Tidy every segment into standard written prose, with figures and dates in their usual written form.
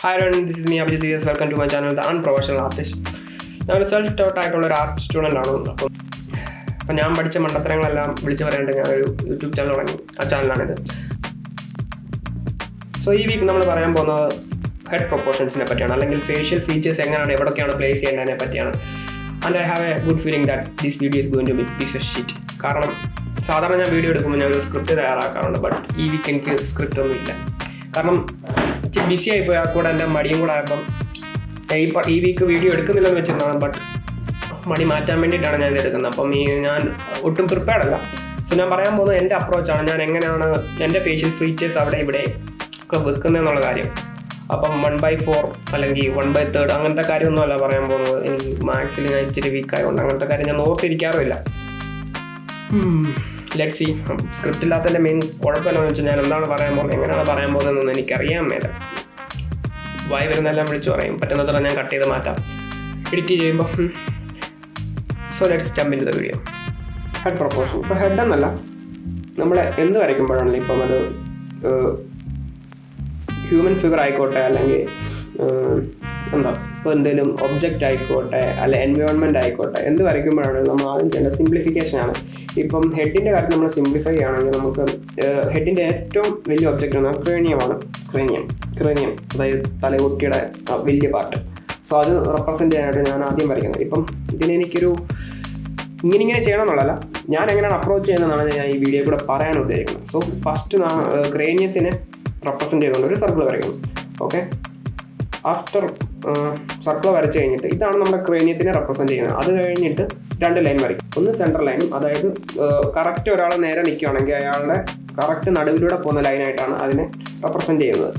Hi everyone, this is me Abhijit Dias. Welcome to my channel, The Unprofessional Artist. ഞാനൊരു self taught ആയിട്ടുള്ള ഒരു art student ആണ്. അപ്പം ഞാൻ പഠിച്ച മണ്ടത്തരങ്ങളെല്ലാം വിളിച്ചു പറയാണ്ട് ഞാനൊരു യൂട്യൂബ് ചാനൽ തുടങ്ങി. ആ ചാനലാണിത്. സോ ഈ വീക്ക് നമ്മൾ പറയാൻ പോകുന്നത് ഹെഡ് പ്രൊപ്പോർഷൻസിനെ പറ്റിയാണ്, അല്ലെങ്കിൽ ഫേഷ്യൽ ഫീച്ചേഴ്സ് എങ്ങനെയാണ് എവിടെയൊക്കെയാണ് പ്ലേസ് ചെയ്യേണ്ടതിനെ പറ്റിയാണ്. And I have a good feeling that this video is going to be piece of shit. കാരണം സാധാരണ ഞാൻ വീഡിയോ എടുക്കുമ്പോൾ ഞാൻ ഒരു സ്ക്രിപ്റ്റ് തയ്യാറാക്കാറുണ്ട്. ബട്ട് ഈ വീക്ക് എനിക്ക് സ്ക്രിപ്റ്റ് ഒന്നും ഇല്ല. കാരണം ഇച്ചിരി ബിസി ആയിപ്പോയാൽ കൂടെ എൻ്റെ മടിയും കൂടെ ആയപ്പം ഈ വീക്ക് വീഡിയോ എടുക്കുന്നില്ലെന്ന് വെച്ചിരുന്നതാണ്. ബട്ട് മടി മാറ്റാൻ വേണ്ടിയിട്ടാണ് ഞാൻ ഇത് എടുക്കുന്നത്. അപ്പം ഞാൻ ഒട്ടും പ്രിപ്പയർഡ് അല്ല. സോ ഞാൻ പറയാൻ പോകുന്നത് എൻ്റെ അപ്രോച്ചാണ്, ഞാൻ എങ്ങനെയാണ് എൻ്റെ ഫേഷ്യൽ ഫീച്ചേഴ്സ് അവിടെ ഇവിടെ ഒക്കെ വെക്കുന്നതെന്നുള്ള കാര്യം. അപ്പം 1/4 അല്ലെങ്കിൽ 1/3 അങ്ങനത്തെ കാര്യമൊന്നുമല്ല പറയാൻ പോകുന്നത്. എനിക്ക് മാത്സിൽ ഞാൻ ഇച്ചിരി വീക്കായതുകൊണ്ട് അങ്ങനത്തെ കാര്യം ഞാൻ ഓർത്തിരിക്കാറുമില്ല. Let see. സ്ക്രിപ്റ്റ് ഇല്ലാത്തതിൻ്റെ മെയിൻ കുഴപ്പമില്ലെന്ന് വെച്ചാൽ ഞാൻ എന്താണ് പറയാൻ പോകുന്നത്, എങ്ങനെയാണ് പറയാൻ പോകുന്നതെന്ന് എനിക്കറിയാൻ മേല. വായി വരുന്നതെല്ലാം വിളിച്ചു പറയും, പറ്റുന്നത്ര ഞാൻ കട്ട് ചെയ്ത് മാറ്റാം എഡിറ്റ് ചെയ്യുമ്പോൾ. So let's jump into the video. Head proportion. ഇപ്പോൾ ഹെഡ് എന്നല്ല, നമ്മൾ എന്ത് വരയ്ക്കുമ്പോഴാണല്ലോ, ഇപ്പം അത് ഹ്യൂമൻ ഫിഗർ ആയിക്കോട്ടെ, അല്ലെങ്കിൽ ഇപ്പോൾ എന്തെങ്കിലും ഒബ്ജക്റ്റ് ആയിക്കോട്ടെ, അല്ലെ എൻവയോൺമെൻറ്റ് ആയിക്കോട്ടെ, എന്ത് വരയ്ക്കുമ്പോഴാണ് നമ്മൾ ആദ്യം ചെയ്യേണ്ടത് സിംപ്ലിഫിക്കേഷനാണ്. ഇപ്പം ഹെഡിൻ്റെ കാര്യത്തിൽ നമ്മൾ സിംപ്ലിഫൈ ചെയ്യുകയാണെങ്കിൽ നമുക്ക് ഹെഡിൻ്റെ ഏറ്റവും വലിയ ഒബ്ജക്റ്റ് ആണ് ക്രേനിയമാണ്. ക്രേനിയം അതായത് തലകുട്ടിയുടെ വലിയ പാർട്ട്. സോ അത് റെപ്രസെൻറ്റ് ചെയ്യാനായിട്ട് ഞാൻ ആദ്യം വരയ്ക്കുന്നത്. ഇപ്പം ഇതിനെനിക്കൊരു ഇങ്ങനെ ചെയ്യണം എന്നുള്ളതല്ല, ഞാൻ എങ്ങനെയാണ് അപ്രോച്ച് ചെയ്യുന്നതെന്നാണ് ഞാൻ ഈ വീഡിയോ കൂടെ പറയാൻ ഉദ്ദേശിക്കുന്നത്. സോ ഫസ്റ്റ് ക്രേനിയത്തിനെ റെപ്രസെൻറ്റ് ചെയ്തുകൊണ്ട് ഒരു സർക്കിൾ വരയ്ക്കണം. ഓക്കെ, ആഫ്റ്റർ സർക്കിൾ വരച്ച് കഴിഞ്ഞിട്ട് ഇതാണ് നമ്മുടെ ക്രേനിയത്തിനെ റെപ്രസെൻറ്റ് ചെയ്യുന്നത്. അത് കഴിഞ്ഞിട്ട് 2 ലൈൻ വരയ്ക്കും. ഒന്ന് സെൻറ്റർ ലൈനും, അതായത് കറക്റ്റ് ഒരാൾ നേരെ നിൽക്കുകയാണെങ്കിൽ അയാളുടെ കറക്റ്റ് നടുവിലൂടെ പോകുന്ന ലൈനായിട്ടാണ് അതിനെ റെപ്രസെൻറ്റ് ചെയ്യുന്നത്.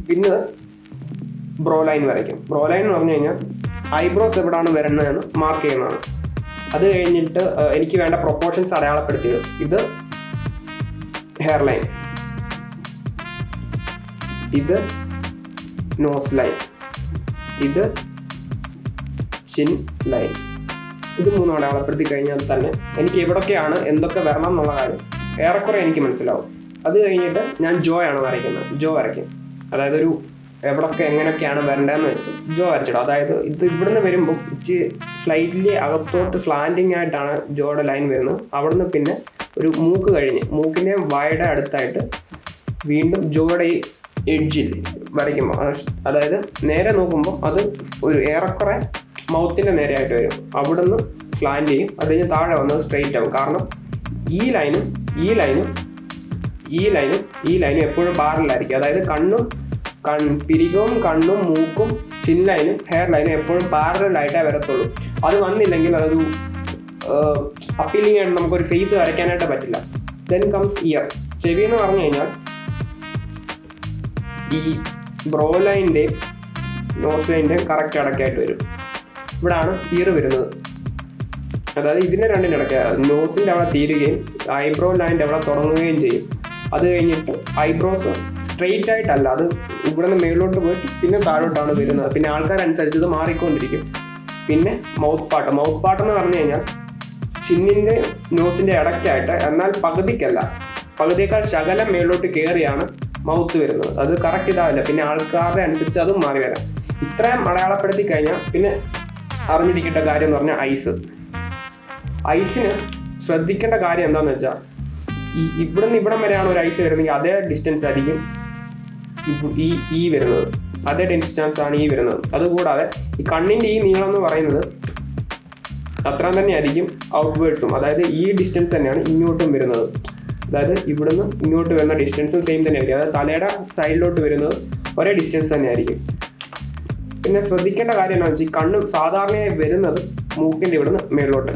പിന്നെ ബ്രോ ലൈൻ വരയ്ക്കും. ബ്രോ ലൈൻ എന്ന് പറഞ്ഞു കഴിഞ്ഞാൽ ഐബ്രോസ് എവിടെയാണ് വരുന്നതെന്ന് മാർക്ക് ചെയ്യുന്നതാണ്. അത് കഴിഞ്ഞിട്ട് എനിക്ക് വേണ്ട പ്രൊപ്പോർഷൻസ് അടയാളപ്പെടുത്തിയത്. ഇത് ഹെയർ ലൈൻ, ഇത് നോസ് ലൈൻ, ഇത് ചിൻ ലൈൻ. ഇത് 3 അടയാളപ്പെടുത്തി കഴിഞ്ഞാൽ തന്നെ എനിക്ക് എവിടൊക്കെയാണ് എന്തൊക്കെ വരണം എന്നുള്ള കാര്യം ഏറെക്കുറെ എനിക്ക് മനസ്സിലാവും. അത് കഴിഞ്ഞിട്ട് ഞാൻ ജോ ആണ് വരയ്ക്കുന്നത്. ജോ വരയ്ക്കും, അതായത് ഒരു എവിടൊക്കെ എങ്ങനെയൊക്കെയാണ് വരേണ്ടതെന്ന് വെച്ച് ജോ വരച്ചിടും. അതായത് ഇത് ഇവിടുന്ന് വരുമ്പോൾ ഇച്ചിരി സ്ലൈറ്റ്ലി അകത്തോട്ട് സ്ലാൻഡിങ് ആയിട്ടാണ് ജോയുടെ ലൈൻ വരുന്നത്. അവിടുന്ന് പിന്നെ ഒരു മൂക്ക് കഴിഞ്ഞ് മൂക്കിൻ്റെ വായുടെ അടുത്തായിട്ട് വീണ്ടും ജോയുടെ ഈ എഡ്ജിൽ വരയ്ക്കുമ്പോൾ, അതായത് നേരെ നോക്കുമ്പോൾ അത് ഒരു ഏറെക്കുറെ മൗത്തിൻ്റെ നേരെയായിട്ട് വരും. അവിടുന്ന് സ്ലാൻഡ് ചെയ്യും. അത് കഴിഞ്ഞ് താഴെ വന്നത് സ്ട്രെയിറ്റ് ആവും. കാരണം ഈ ലൈനും എപ്പോഴും പാരലായിരിക്കും. അതായത് പിരികവും കണ്ണും മൂക്കും ചിൻ ലൈനും ഹെയർ ലൈനും എപ്പോഴും പാരലായിട്ടേ വരത്തുള്ളൂ. അത് വന്നില്ലെങ്കിൽ അതൊരു അപ്പീലിംഗ് ആയിട്ട് നമുക്കൊരു ഫേസ് വരയ്ക്കാനായിട്ട് പറ്റില്ല. Then comes year. ചെവി എന്ന് പറഞ്ഞു കഴിഞ്ഞാൽ ഈ ബ്രോ ലൈൻ്റെയും നോസ് ലൈൻ്റെയും കറക്റ്റ് ഇടയ്ക്കായിട്ട് വരും. ഇവിടാണ് ഇയർ വരുന്നത്. അതായത് ഇതിൻ്റെ രണ്ടിൻ്റെ ഇടയ്ക്ക് നോസിൻ്റെ അവിടെ തീരുകയും ഐബ്രോ ലൈൻ്റെ അവിടെ തുടങ്ങുകയും ചെയ്യും. അത് കഴിഞ്ഞിട്ട് ഐബ്രോസ് സ്ട്രെയിറ്റ് ആയിട്ടല്ല, അത് ഇവിടെ നിന്ന് മേളിലോട്ട് പോയിട്ട് പിന്നെ താഴോട്ടാണ് വരുന്നത്. പിന്നെ ആൾക്കാരനുസരിച്ച് ഇത് മാറിക്കൊണ്ടിരിക്കും. പിന്നെ മൗത്ത് പാർട്ട് എന്ന് പറഞ്ഞു കഴിഞ്ഞാൽ ചിന്നിൻ്റെ നോസിൻ്റെ ഇടയ്ക്കായിട്ട്, എന്നാൽ പകുതിയേക്കാൾ ശകലം മേളിലോട്ട് കയറിയാണ് മൗത്ത് വരുന്നത്. അത് കറക്റ്റ് ഇതാവില്ല. പിന്നെ ആൾക്കാരുടെ അനുസരിച്ച് അതും മാറി വരാം. ഇത്രയും അടയാളപ്പെടുത്തി കഴിഞ്ഞാൽ പിന്നെ അറിഞ്ഞിരിക്കേണ്ട കാര്യം എന്ന് പറഞ്ഞാൽ ഐസിന് ശ്രദ്ധിക്കേണ്ട കാര്യം എന്താണെന്ന് വെച്ചാൽ ഇവിടുന്ന് ഇവിടം വരെയാണ് ഒരു ഐസ് വരുന്നെങ്കിൽ അതേ ഡിസ്റ്റൻസ് ആയിരിക്കും ഈ വരുന്നത്. അതേ ഡിസ്റ്റൻസ് ആണ് ഈ വരുന്നത്. അതുകൂടാതെ ഈ കണ്ണിൻ്റെ ഈ നീളം എന്ന് പറയുന്നത് അത്രയും തന്നെ ആയിരിക്കും ഔട്ട്വേർഡ്സും. അതായത് ഈ ഡിസ്റ്റൻസ് തന്നെയാണ് ഇങ്ങോട്ടും വരുന്നത്. അതായത് ഇവിടുന്ന് ഇങ്ങോട്ട് വരുന്ന ഡിസ്റ്റൻസും സെയിം തന്നെ ആയിരിക്കും. അതായത് തലയുടെ സൈഡിലോട്ട് വരുന്നത് ഒരേ ഡിസ്റ്റൻസ് തന്നെ ആയിരിക്കും. പിന്നെ ശ്രദ്ധിക്കേണ്ട കാര്യം എന്താണെന്ന് വെച്ചാൽ ഈ കണ്ണ് സാധാരണയായി വരുന്നത് മൂക്കിൻ്റെ ഇവിടുന്ന് മേളിലോട്ട്.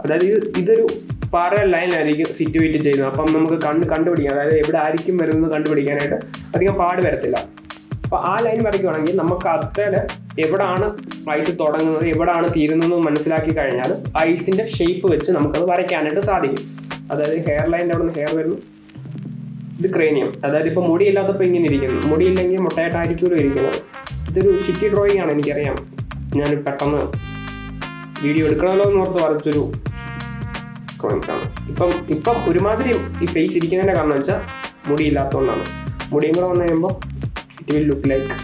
അതായത് ഇതൊരു പാരലൽ ലൈനായിരിക്കും സിറ്റുവേറ്റ് ചെയ്യുന്നത്. അപ്പം നമുക്ക് കണ്ടുപിടിക്കാം, അതായത് എവിടെ ആയിരിക്കും വരുന്നത് കണ്ടുപിടിക്കാനായിട്ട് അധികം പാട് വരത്തില്ല. അപ്പോൾ ആ ലൈൻ വരയ്ക്കുകയാണെങ്കിൽ നമുക്ക് അതിൽ എവിടാണ് ഐസ് തുടങ്ങുന്നത് എവിടാണ് തീരുന്നതെന്ന് മനസ്സിലാക്കി കഴിഞ്ഞാൽ ഐസിൻ്റെ ഷേപ്പ് വെച്ച് നമുക്കത് വരയ്ക്കാനായിട്ട് സാധിക്കും. അതായത് ഹെയർ ലൈൻ്റെ അവിടെ നിന്ന് ഹെയർ വരുന്നു. ഇത് ക്രേനിയം, അതായത് ഇപ്പോൾ മുടിയില്ലാത്തപ്പോൾ ഇങ്ങനെ ഇരിക്കുന്നു. മുടിയില്ലെങ്കിൽ മുട്ടയായിട്ടായിരിക്കുമല്ലോ ഇരിക്കുന്നത്. ഇതൊരു ഷിറ്റി ഡ്രോയിങ് ആണ്, എനിക്കറിയാം. ഞാൻ പെട്ടെന്ന് വീഡിയോ എടുക്കണമല്ലോ എന്ന് ഓർത്ത് വരച്ചൊരു ഡ്രോയിങ്സ് ആണ്. ഇപ്പം ഒരുമാതിരി ഈ ഫേസ് ഇരിക്കുന്നതിൻ്റെ കാരണം വെച്ചാൽ മുടിയില്ലാത്തതുകൊണ്ടാണ്. മുടിയും കൂടെ വന്നു കഴിയുമ്പോൾ it will look like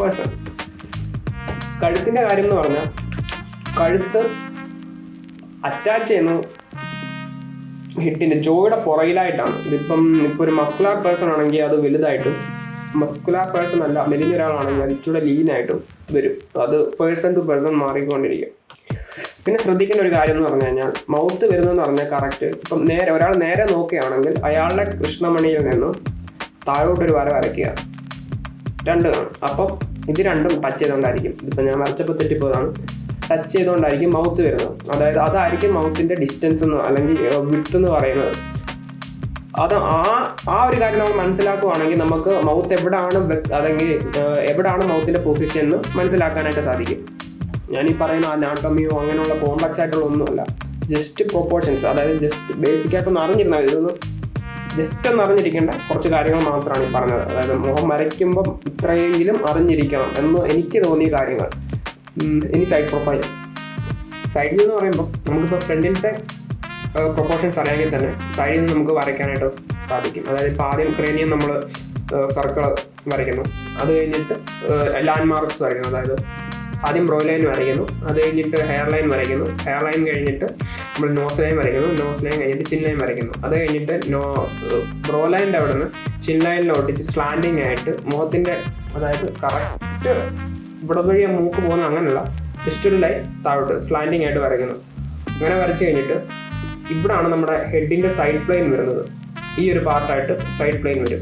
person. കഴുത്തിൻ്റെ കാര്യം എന്ന് പറഞ്ഞാൽ കഴുത്ത് അറ്റാച്ച് ചെയ്യുന്നത് ഹിഡിൻ്റെ ജോയുടെ പുറകിലായിട്ടാണ്. ഇപ്പോൾ ഒരു മസ്കുലാർ പേഴ്സൺ ആണെങ്കിൽ അത് വലുതായിട്ടും, മസ്കുലാർ പേഴ്സൺ അല്ല മെലിഞ്ഞ ഒരാളാണെങ്കിൽ അത് ഇച്ചിരി ലീനായിട്ടും വരും. അത് പേഴ്സൺ ടു പേഴ്സൺ മാറിക്കൊണ്ടിരിക്കും. പിന്നെ ശ്രദ്ധിക്കേണ്ട ഒരു കാര്യം എന്ന് പറഞ്ഞു കഴിഞ്ഞാൽ മൗത്ത് വരുന്നതെന്ന് പറഞ്ഞാൽ കറക്റ്റ് ഇപ്പം ഒരാൾ നേരെ നോക്കുകയാണെങ്കിൽ അയാളുടെ കൃഷ്ണമണിയിൽ നിന്നും താഴോട്ടൊരു വര വരയ്ക്കുക, രണ്ട് കാണും. അപ്പം ഇത് രണ്ടും ടച്ച് ചെയ്തുകൊണ്ടായിരിക്കും. ഇതിപ്പോൾ ഞാൻ വരച്ചപ്പോൾ തെറ്റിപ്പോയതാണ്. ടച്ച് ചെയ്തുകൊണ്ടായിരിക്കും മൗത്ത് വരുന്നത്. അതായത് അതായിരിക്കും മൗത്തിൻ്റെ ഡിസ്റ്റൻസ് എന്ന് അല്ലെങ്കിൽ വിഡ്ത്ത് എന്ന് പറയുന്നത്. അത് ആ ഒരു കാര്യം നമ്മൾ മനസ്സിലാക്കുകയാണെങ്കിൽ നമുക്ക് മൗത്ത് എവിടെയാണ് അല്ലെങ്കിൽ എവിടെയാണ് മൗത്തിൻ്റെ പൊസിഷൻ എന്ന് മനസ്സിലാക്കാനായിട്ട് സാധിക്കും. ഞാനീ പറയുന്ന അനാട്ടമിയോ അങ്ങനെയുള്ള കോംപ്ലക്സ് ആയിട്ടുള്ള ഒന്നുമല്ല, ജസ്റ്റ് പ്രൊപ്പോർഷൻസ്. അതായത് ജസ്റ്റ് ബേസിക്കായിട്ടൊന്ന് അറിഞ്ഞിരുന്നാൽ ഇതൊന്ന് ജസ്റ്റ് ഒന്ന് അറിഞ്ഞിരിക്കേണ്ട കുറച്ച് കാര്യങ്ങൾ മാത്രമാണ് ഈ പറഞ്ഞത്. അതായത് മുഖം വരയ്ക്കുമ്പം ഇത്രയെങ്കിലും അറിഞ്ഞിരിക്കണം എന്ന് എനിക്ക് തോന്നിയ കാര്യങ്ങൾ. ഇനി സൈഡ് പ്രൊഫൈൽ. സൈഡിൽ എന്ന് പറയുമ്പോൾ നമുക്കിപ്പോൾ ഫ്രണ്ടിലത്തെ പ്രൊപ്പോർഷൻസ് അറിയാമെങ്കിൽ തന്നെ സൈഡിൽ നിന്ന് നമുക്ക് വരയ്ക്കാനായിട്ട് സാധിക്കും. അതായത് ഇപ്പോൾ ആദ്യം ക്രേനിയം നമ്മൾ സർക്കിൾ വരയ്ക്കുന്നു, അത് കഴിഞ്ഞിട്ട് ലാൻഡ് മാർക്സ് വരയ്ക്കുന്നു. അതായത് ആദ്യം ബ്രോ ലൈൻ വരയ്ക്കുന്നു, അത് കഴിഞ്ഞിട്ട് ഹെയർ ലൈൻ വരയ്ക്കുന്നു, ഹെയർ ലൈൻ കഴിഞ്ഞിട്ട് നമ്മൾ നോസ് ലൈൻ വരയ്ക്കുന്നു, നോസ് ലൈൻ കഴിഞ്ഞിട്ട് ചിൻ ലൈൻ വരയ്ക്കുന്നു. അത് കഴിഞ്ഞിട്ട് ബ്രോ ലൈനിൻ്റെ അവിടെ നിന്ന് ചിൻ ലൈനിൽ ഒട്ടിച്ച് സ്ലാൻഡിങ് ആയിട്ട് മുഖത്തിൻ്റെ, അതായത് കറക്റ്റ് ഇവിടെ വഴി മൂക്ക് പോകുന്ന അങ്ങനെയല്ല, ജസ്റ്റ് ഒരു ലൈൻ താഴോട്ട് സ്ലാൻഡിങ് ആയിട്ട് വരയ്ക്കുന്നു. അങ്ങനെ വരച്ച് കഴിഞ്ഞിട്ട് ഇവിടാണ് നമ്മുടെ ഹെഡിൻ്റെ സൈഡ് പ്ലെയിൻ വരുന്നത്. ഈ ഒരു പാർട്ടായിട്ട് സൈഡ് പ്ലെയിൻ വരും.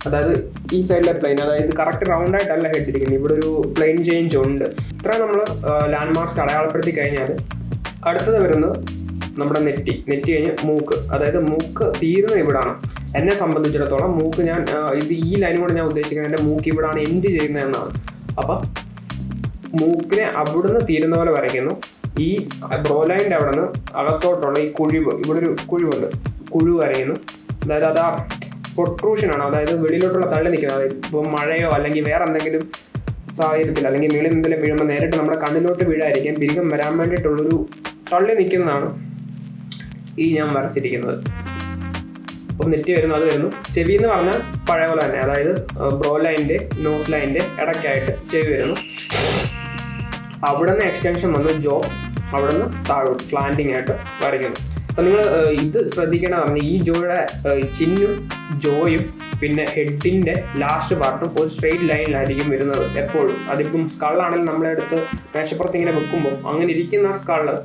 അതായത് ഈ സൈഡിലെ പ്ലെയിൻ, അതായത് കറക്റ്റ് റൗണ്ട് ആയിട്ടല്ല ഹെഡ് ഇരിക്കുന്നത്, ഇവിടെ ഒരു പ്ലെയിൻ ചേഞ്ച് ഉണ്ട്. ഇത്ര നമ്മൾ ലാൻഡ് മാർക്സ് അടയാളപ്പെടുത്തി കഴിഞ്ഞാൽ അടുത്തത് വരുന്നത് നമ്മുടെ നെറ്റി കഴിഞ്ഞ് മൂക്ക്. അതായത് മൂക്ക് തീരുന്നത് ഇവിടാണ്. എന്നെ സംബന്ധിച്ചിടത്തോളം മൂക്ക് ഞാൻ ഈ ലൈനും കൂടെ ഞാൻ ഉദ്ദേശിക്കുന്നത് എൻ്റെ മൂക്ക് ഇവിടാണ് എൻഡ് ചെയ്യുന്നതെന്നാണ്. അപ്പം മൂക്കിനെ അവിടുന്ന് തീരുന്ന പോലെ വരയ്ക്കുന്നു. ഈ ബ്രോ ലൈൻ്റെ അവിടെ നിന്ന് അകത്തോട്ടുള്ള ഈ കുഴിവ്, ഇവിടെ ഒരു കുഴിവുണ്ട്, കുഴിവ് വരയ്ക്കുന്നു. അതായത് അതാ പൊട്രൂഷനാണ്, അതായത് വെളിയിലോട്ടുള്ള തള്ളി നിൽക്കുന്നത്. അതായത് ഇപ്പോൾ മഴയോ അല്ലെങ്കിൽ വേറെ എന്തെങ്കിലും സാഹചര്യത്തിൽ അല്ലെങ്കിൽ മേളിൽ എന്തെങ്കിലും വീഴുമ്പോൾ നേരിട്ട് നമ്മുടെ കണ്ണിലോട്ട് വീഴായിരിക്കും പിരികം വരാൻ വേണ്ടിയിട്ടുള്ളൊരു തള്ളി നിൽക്കുന്നതാണ് ഈ ഞാൻ വരച്ചിരിക്കുന്നത്. അപ്പോൾ നെറ്റി വരുന്നു, അത് വരുന്നു. ചെവി എന്ന് പറഞ്ഞാൽ പഴയ പോലെ തന്നെ, അതായത് ബ്രോ ലൈൻ്റെ നോസ് ലൈൻ്റെ ഇടയ്ക്കായിട്ട് ചെവി വരുന്നു. അവിടെ നിന്ന് എക്സ്റ്റൻഷൻ വന്ന് ജോ, അവിടെ നിന്ന് താഴോട്ട് സ്ലാൻഡിങ് ആയിട്ട് വരയ്ക്കുന്നു. അപ്പം നിങ്ങൾ ഇത് ശ്രദ്ധിക്കണം പറഞ്ഞാൽ ഈ ജോയുടെ ചിന്നും ജോയും പിന്നെ ഹെഡിൻ്റെ ലാസ്റ്റ് പാർട്ടും ഒരു സ്ട്രെയിറ്റ് ലൈനിലായിരിക്കും വരുന്നത് എപ്പോഴും. അതിപ്പം സ്കളാണെങ്കിൽ നമ്മളെ അടുത്ത് മേശപ്പുറത്ത് ഇങ്ങനെ വെക്കുമ്പോൾ അങ്ങനെ ഇരിക്കുന്ന സ്കള്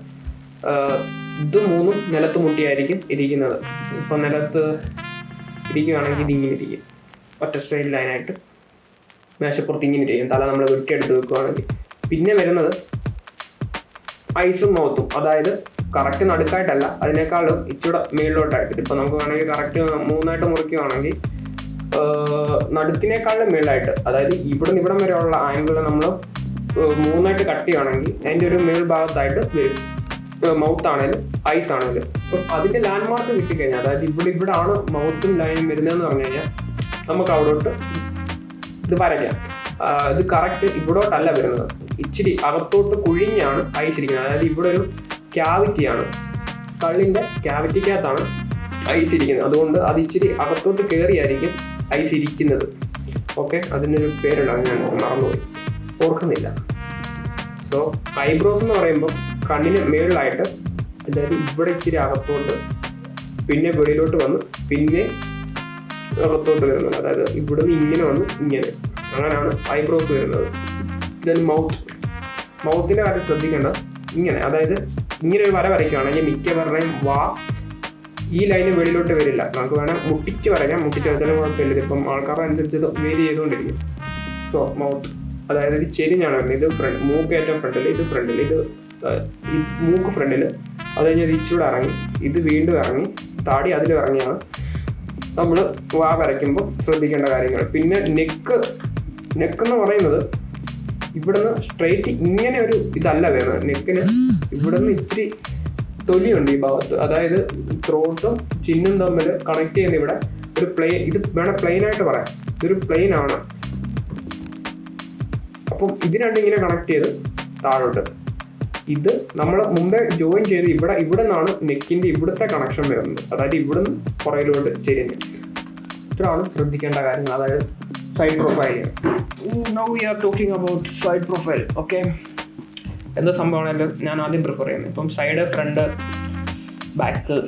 ഇത് മൂന്നും നിലത്ത് മുട്ടിയായിരിക്കും ഇരിക്കുന്നത്. ഇപ്പം നിലത്ത് ഇരിക്കുകയാണെങ്കിൽ ഇതിങ്ങനെ ഇരിക്കും, ഒറ്റ സ്ട്രെയിറ്റ് ലൈനായിട്ട് മേശപ്പുറത്ത് ഇങ്ങനെ ഇരിക്കും. തല നമ്മൾ വെട്ടിയെടുത്ത് വെക്കുകയാണെങ്കിൽ. പിന്നെ വരുന്നത് ഐസും മൗത്തും, അതായത് കറക്റ്റ് നടുക്കായിട്ടല്ല, അതിനേക്കാളും ഇച്ചിരി മേളിലോട്ടായിട്ട്. ഇപ്പോൾ നമുക്ക് വേണമെങ്കിൽ കറക്റ്റ് മൂന്നായിട്ട് മുറിക്കുകയാണെങ്കിൽ നടുക്കിനേക്കാളും മേളായിട്ട്, അതായത് ഇവിടുന്ന് ഇവിടം വരെയുള്ള ആംഗിൾ നമ്മൾ മൂന്നായിട്ട് കട്ട് ചെയ്യുകയാണെങ്കിൽ അതിൻ്റെ ഒരു മേൽഭാഗത്തായിട്ട് വരും. മൗത്ത് ആണെങ്കിലും ഐസ് ആണെങ്കിലും. അപ്പം അതിൻ്റെ ലാൻഡ് മാർക്ക് കിട്ടിക്കഴിഞ്ഞാൽ, അതായത് ഇവിടെ ആണ് മൗത്തും ലൈനും വരുന്നതെന്ന് പറഞ്ഞു കഴിഞ്ഞാൽ നമുക്ക് അവിടോട്ട് ഇത് വരയ്ക്കാം. ഇത് കറക്റ്റ് ഇവിടോട്ടല്ല വരുന്നത്, ഇച്ചിരി അകത്തോട്ട് കുഴിഞ്ഞാണ് ഐസ് ഇരിക്കുന്നത്. അതായത് ഇവിടെ ഒരു ക്യാവിറ്റിയാണ്, കള്ളിൻ്റെ ക്യാവിറ്റിക്കകത്താണ് ഐസ് ഇരിക്കുന്നത്. അതുകൊണ്ട് അത് ഇച്ചിരി അകത്തോട്ട് കയറിയായിരിക്കും ഐസ് ഇരിക്കുന്നത്. ഓക്കെ, അതിനൊരു പേരുണ്ടാകും, ഞാൻ മറന്നുപോയി, ഓർക്കുന്നില്ല. സോ ഐബ്രോസ് എന്ന് പറയുമ്പോൾ കണ്ണിന് മേളിലായിട്ട്, അതായത് ഇവിടെ ഇച്ചിരി അകത്തോട്ട് പിന്നെ വെളിയിലോട്ട് വന്ന് പിന്നെ അകത്തോട്ട് വരുന്നത്. അതായത് ഇവിടുന്ന് ഇങ്ങനെ വന്ന് ഇങ്ങനെ, അങ്ങനെയാണ് ഐബ്രോസ് വരുന്നത്. ദെൻ മൗത്തിൻ്റെ കാര്യം ശ്രദ്ധിക്കേണ്ടത് ഇങ്ങനെ, അതായത് ഇങ്ങനെ ഒരു വര വരയ്ക്കുകയാണെങ്കിൽ മിക്കവരുടെയും ഈ ലൈന് വെളിയിലോട്ട് വരില്ല. നമുക്ക് വേണം മുട്ടിച്ച് വരയ്ക്കാം, മുട്ടിച്ച് വരച്ചാലും കുഴപ്പമില്ല. ഇപ്പം ആൾക്കാരുടെ അനുസരിച്ച് ഇത് വേരി ചെയ്തുകൊണ്ടിരിക്കും. സോ മൗത്ത്, അതായത് ഇത് ചെരിഞ്ഞാണ് വരുന്നത്. ഇത് ഫ്രണ്ട്, മൂക്ക് ഏറ്റവും ഫ്രണ്ടിൽ, ഇത് ഫ്രണ്ടിൽ, ഇത് ഈ മൂക്ക് ഫ്രണ്ടിൽ, അത് കഴിഞ്ഞ് ഇച്ചിലൂടെ ഇറങ്ങി, ഇത് വീണ്ടും ഇറങ്ങി, താടി അതിലും ഇറങ്ങിയാണ് നമ്മൾ വരയ്ക്കുമ്പോൾ ശ്രദ്ധിക്കേണ്ട കാര്യങ്ങൾ. പിന്നെ നെക്ക് എന്ന് പറയുന്നത് ഇവിടുന്ന് സ്ട്രെയിറ്റ് ഇങ്ങനെ ഒരു ഇതല്ല വരുന്നത്. നെക്കിന് ഇവിടുന്ന് ഇച്ചിരി തൊലിയുണ്ട് ഈ ഭാഗത്ത്, അതായത് ത്രോട്ടും ചിന്നും തമ്മിൽ കണക്ട് ചെയ്യുന്ന ഇവിടെ ഒരു പ്ലെയിൻ, ഇത് വേണം പ്ലെയിനായിട്ട് പറയാം, ഇതൊരു പ്ലെയിൻ ആണ്. അപ്പം ഇത് രണ്ടും ഇങ്ങനെ കണക്ട് ചെയ്ത് താഴോട്ട്, ഇത് നമ്മൾ മുമ്പേ ജോയിൻ ചെയ്ത് ഇവിടെ നിന്നാണ് നെക്കിൻ്റെ ഇവിടുത്തെ കണക്ഷൻ വരുന്നത്. അതായത് ഇവിടുന്ന് പുറയിലോട്ട് ചെരിഞ്ഞ്. ഇത്രയാണ് ശ്രദ്ധിക്കേണ്ട കാര്യങ്ങൾ. അതായത് side profile. Now we are talking about side profile. Okay, എന്ത് സംഭവമാണെങ്കിലും ഞാൻ ആദ്യം പ്രിഫർ ചെയ്യുന്നത് ഇപ്പം സൈഡ്, ഫ്രണ്ട്, ബാക്ക്,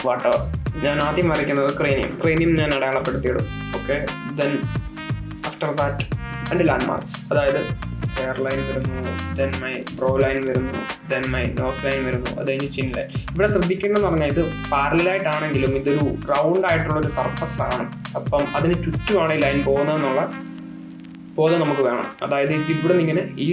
വാട്ടർ. ഞാൻ ആദ്യം വരയ്ക്കുന്നത് ക്രേനിയം ഞാൻ അടയാളപ്പെടുത്തിയിടും. ഓക്കെ, ദെൻ ആഫ്റ്റർ ദാറ്റ് എൻ്റെ ലാൻഡ് മാർക്സ്, അതായത് ഹെയർ ലൈൻ വരുന്നു, ദെൻ മൈ ബ്രോ ലൈൻ വരുന്നു, ദെൻ മൈ നോസ് ലൈൻ വരുന്നു, അത് കഴിഞ്ഞ് ചിൻ ലൈൻ. ഇവിടെ ശ്രദ്ധിക്കേണ്ടതെന്ന് പറഞ്ഞാൽ ഇത് പാരലായിട്ടാണെങ്കിലും ഇതൊരു റൗണ്ട് ആയിട്ടുള്ളൊരു സർഫസ് ആണ്. അപ്പം അതിന് ചുറ്റുമാണ് ഈ ലൈൻ പോകുന്നതെന്നുള്ള ബോധം നമുക്ക് വേണം. അതായത് ഇവിടെ നിന്ന് ഇങ്ങനെ ഈ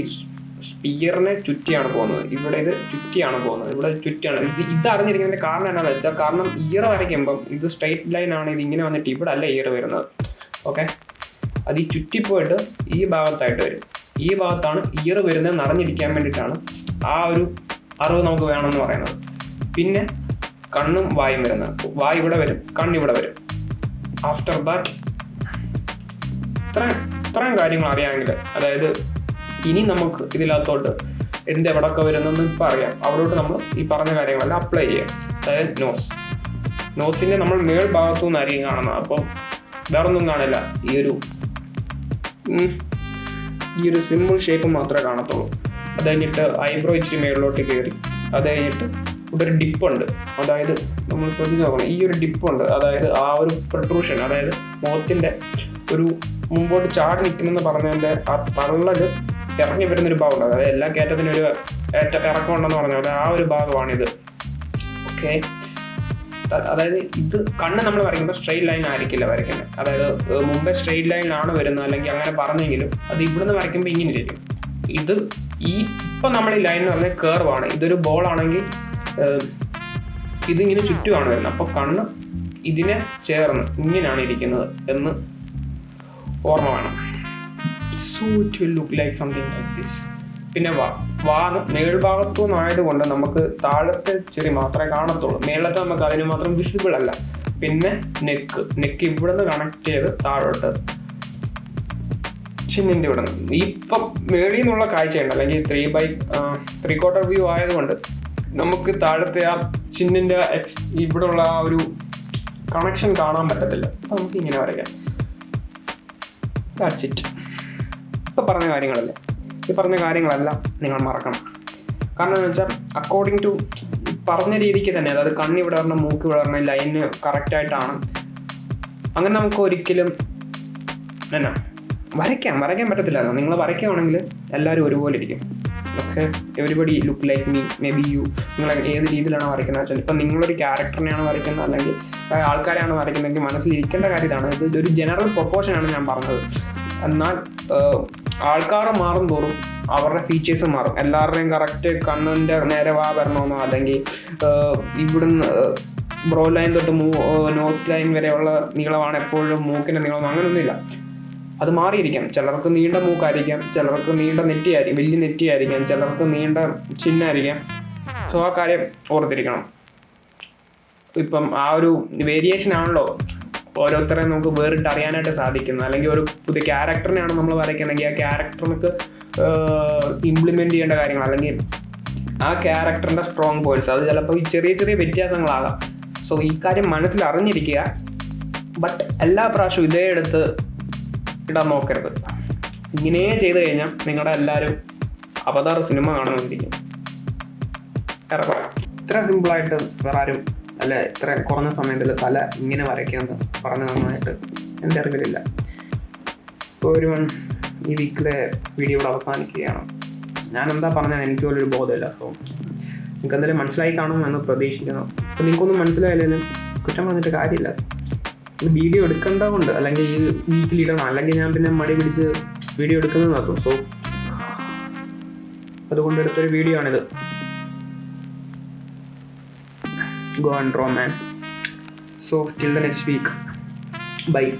സ്പിയറിനെ ചുറ്റിയാണ് പോകുന്നത്, ഇവിടെ ഇത് ചുറ്റിയാണ് പോകുന്നത്, ഇവിടെ ചുറ്റിയാണ്. ഇത് അറിഞ്ഞിരിക്കുന്നതിൻ്റെ കാരണം എന്താണെന്ന് വെച്ചാൽ, കാരണം ഇയർ വരയ്ക്കുമ്പം ഇത് സ്ട്രെയിറ്റ് ലൈൻ ആണ്, ഇത് ഇങ്ങനെ വന്നിട്ട് ഇവിടെ അല്ല ഇയർ വരുന്നത്. ഓക്കെ, അത് ഈ ചുറ്റിപ്പോയിട്ട് ഈ ഭാഗത്തായിട്ട് വരും. ഈ ഭാഗത്താണ് ഇയർ വരുന്നത് അറിഞ്ഞിരിക്കാൻ വേണ്ടിയിട്ടാണ് ആ ഒരു അറിവ് നമുക്ക് വേണമെന്ന് പറയുന്നത്. പിന്നെ കണ്ണും വായും വരുന്നത്, വായ് ഇവിടെ വരും, കണ്ണിവിടെ വരും. ആഫ്റ്റർ ദാറ്റ് ഇത്രയും കാര്യങ്ങൾ അറിയാമെങ്കിൽ, അതായത് ഇനി നമുക്ക് ഇതിനകത്തോട്ട് എവിടെയൊക്കെ വരുന്നതെന്ന് ഇപ്പം അറിയാം. അവിടോട്ട് നമ്മൾ ഈ പറഞ്ഞ കാര്യങ്ങളെല്ലാം അപ്ലൈ ചെയ്യാം. അതായത് നോസിൻ്റെ നമ്മൾ മേൾ ഭാഗത്തു നിന്നായിരിക്കും കാണുന്നത്. അപ്പം വേറൊന്നും കാണില്ല, ഈ ഒരു സിമ്പിൾ ഷേപ്പ് മാത്രമേ കാണത്തുള്ളൂ. അത് കഴിഞ്ഞിട്ട് ഐബ്രോ ഇച്ചിരി മേളിലോട്ട് കയറി, അത് കഴിഞ്ഞിട്ട് ഇവിടെ ഒരു ഡിപ്പുണ്ട്. അതായത് നമ്മൾ ശ്രദ്ധിച്ച് നോക്കണം, ഈ ഒരു ഡിപ്പുണ്ട്. അതായത് ആ ഒരു പ്രൊട്രൂഷൻ, അതായത് മുഖത്തിൻ്റെ ഒരു മുമ്പോട്ട് ചാടി നിൽക്കുമെന്ന് പറഞ്ഞതിൻ്റെ ആ തള്ളൽ ഇറങ്ങി വരുന്നൊരു ഭാഗമുണ്ട്. അതായത് എല്ലാ കയറ്റത്തിനും ഒരു ഇറക്കം ഉണ്ടെന്ന് പറഞ്ഞാൽ ആ ഒരു ഭാഗമാണിത്. ഓക്കെ, അതായത് ഇത് കണ്ണ് നമ്മൾ വരയ്ക്കുമ്പോൾ സ്ട്രെയിറ്റ് ലൈൻ ആയിരിക്കില്ല വരയ്ക്കുന്നത്. അതായത് മുമ്പേ സ്ട്രെയിറ്റ് ലൈനിലാണ് വരുന്നത്, അല്ലെങ്കിൽ അങ്ങനെ പറഞ്ഞെങ്കിലും അത് ഇവിടുന്ന് വരയ്ക്കുമ്പോൾ ഇങ്ങനെ ഇരിക്കും. ഇത് ഇപ്പം നമ്മൾ ഈ ലൈൻ എന്ന് പറഞ്ഞാൽ കേർവാണ്. ഇതൊരു ബോൾ ആണെങ്കിൽ ഇതിങ്ങനെ ചുറ്റുമാണ് വരുന്നത്. അപ്പോൾ കണ്ണ് ഇതിനെ ചേർന്ന് ഇങ്ങനെയാണ് ഇരിക്കുന്നത് എന്ന് ഓർമ്മ വേണം. So it will look like something like this. പിന്നെ മേൾഭാഗത്തു നിന്നായതുകൊണ്ട് നമുക്ക് താഴത്തെ ചെറി മാത്രമേ കാണത്തുള്ളൂ, മേളത്തെ നമുക്ക് അതിന് മാത്രം വിസിബിൾ അല്ല. പിന്നെ നെക്ക് ഇവിടെ നിന്ന് കണക്ട് ചെയ്ത് താഴോട്ട് ചിന്നിൻ്റെ ഇവിടെ നിന്ന് ഇപ്പം മേളിൽ നിന്നുള്ള കാഴ്ചയുണ്ട്, അല്ലെങ്കിൽ 3/4 വ്യൂ ആയതുകൊണ്ട് നമുക്ക് താഴത്തെ ആ ചിന്നിൻ്റെ ഇവിടെയുള്ള ആ ഒരു കണക്ഷൻ കാണാൻ പറ്റത്തില്ല. നമുക്ക് ഇങ്ങനെ വരയ്ക്കാം. That's it. ഇപ്പം പറഞ്ഞ കാര്യങ്ങളല്ലേ, ഈ പറഞ്ഞ കാര്യങ്ങളെല്ലാം നിങ്ങൾ മറക്കണം. കാരണം എന്ന് വെച്ചാൽ അക്കോർഡിംഗ് ടു പറഞ്ഞ രീതിക്ക് തന്നെ, അതായത് കണ്ണിവിടെ വരണം, മൂക്ക് ഇവിടെ വരണം, ലൈന് കറക്റ്റായിട്ടാണ്. അങ്ങനെ നമുക്ക് ഒരിക്കലും വരയ്ക്കാൻ പറ്റത്തില്ല. നിങ്ങൾ വരയ്ക്കുകയാണെങ്കിൽ എല്ലാവരും ഒരുപോലെ ഇരിക്കും. Okay, everybody look like me, maybe you. നിങ്ങൾ ഏത് രീതിയിലാണ് വരയ്ക്കുന്നത് വെച്ചാൽ, ഇപ്പം നിങ്ങളൊരു ക്യാരക്ടറിനെയാണ് വരയ്ക്കുന്നത് അല്ലെങ്കിൽ ആൾക്കാരെയാണ് വരയ്ക്കുന്നതെങ്കിൽ മനസ്സിലിരിക്കേണ്ട കാര്യം ഇതാണ്. ഇതൊരു ജനറൽ പ്രൊപ്പോർഷനാണ് ഞാൻ പറഞ്ഞത്. എന്നാൽ ആൾക്കാർ മാറും തോറും അവരുടെ ഫീച്ചേഴ്സ് മാറും. എല്ലാവരുടെയും കറക്റ്റ് കണ്ണിൻ്റെ നേരെ വരണമെന്നോ, അല്ലെങ്കിൽ ഇവിടുന്ന് ബ്രോ ലൈൻ തൊട്ട് നോസ് ലൈൻ വരെയുള്ള നീളമാണ് എപ്പോഴും മൂക്കിൻ്റെ നീളം, അങ്ങനെയൊന്നുമില്ല. അത് മാറിയിരിക്കാം. ചിലർക്ക് നീണ്ട മൂക്കായിരിക്കാം, ചിലർക്ക് നീണ്ട നെറ്റിയായിരിക്കും, വലിയ നെറ്റിയായിരിക്കാം, ചിലർക്ക് നീണ്ട ചിഹ്നമായിരിക്കാം. സോ ആ കാര്യം ഓർത്തിരിക്കണം. ഇപ്പം ആ ഒരു വേരിയേഷൻ ആണല്ലോ ഓരോരുത്തരെ നമുക്ക് വേറിട്ട് അറിയാനായിട്ട് സാധിക്കുന്നത്. അല്ലെങ്കിൽ ഒരു പുതിയ ക്യാരക്ടറിനെയാണ് നമ്മൾ വരയ്ക്കണമെങ്കിൽ ആ ക്യാരക്ടറിനൊക്കെ ഇംപ്ലിമെൻ്റ് ചെയ്യേണ്ട കാര്യങ്ങൾ, അല്ലെങ്കിൽ ആ ക്യാരക്ടറിൻ്റെ സ്ട്രോങ് പോയിന്റ്സ്, അത് ചിലപ്പോൾ ഈ ചെറിയ ചെറിയ വ്യത്യാസങ്ങളാകാം. സോ ഈ കാര്യം മനസ്സിൽ അറിഞ്ഞിരിക്കുക. ബട്ട് എല്ലാ പ്രാവശ്യവും ഇതേ എടുത്ത് ഇടാൻ നോക്കരുത്. ഇങ്ങനെ ചെയ്ത് കഴിഞ്ഞാൽ നിങ്ങളുടെ എല്ലാവരും അവതാർ സിനിമ കാണുന്നിരിക്കും. ഇത്ര സിമ്പിളായിട്ട് വേറെ ആരും അല്ല ഇത്ര കുറഞ്ഞ സമയത്തിൽ തല ഇങ്ങനെ വരയ്ക്കാമെന്ന് പറഞ്ഞ് നന്നായിട്ട് എൻ്റെ അറിവിലില്ല. ഇപ്പോൾ ഈ വീക്കിലെ വീഡിയോ ഇവിടെ അവസാനിക്കുകയാണ്. ഞാൻ എന്താ പറഞ്ഞാൽ എനിക്ക് പോലൊരു ബോധമില്ല. സോ നിങ്ങൾക്ക് എന്തെങ്കിലും മനസ്സിലായി കാണുമെന്ന് പ്രതീക്ഷിക്കുന്നു. അപ്പോൾ നിങ്ങൾക്കൊന്നും മനസ്സിലായില്ലെങ്കിലും കുറ്റം പറഞ്ഞിട്ട് കാര്യമില്ല. വീഡിയോ എടുക്കേണ്ടതുകൊണ്ട്, അല്ലെങ്കിൽ ഈ വീക്കിലിടണം, അല്ലെങ്കിൽ ഞാൻ പിന്നെ മടി പിടിച്ച് വീഡിയോ എടുക്കുന്നത് നടത്തും. സോ അതുകൊണ്ട് എടുത്തൊരു വീഡിയോ ആണിത്. Go and draw, man. So till the next week, bye.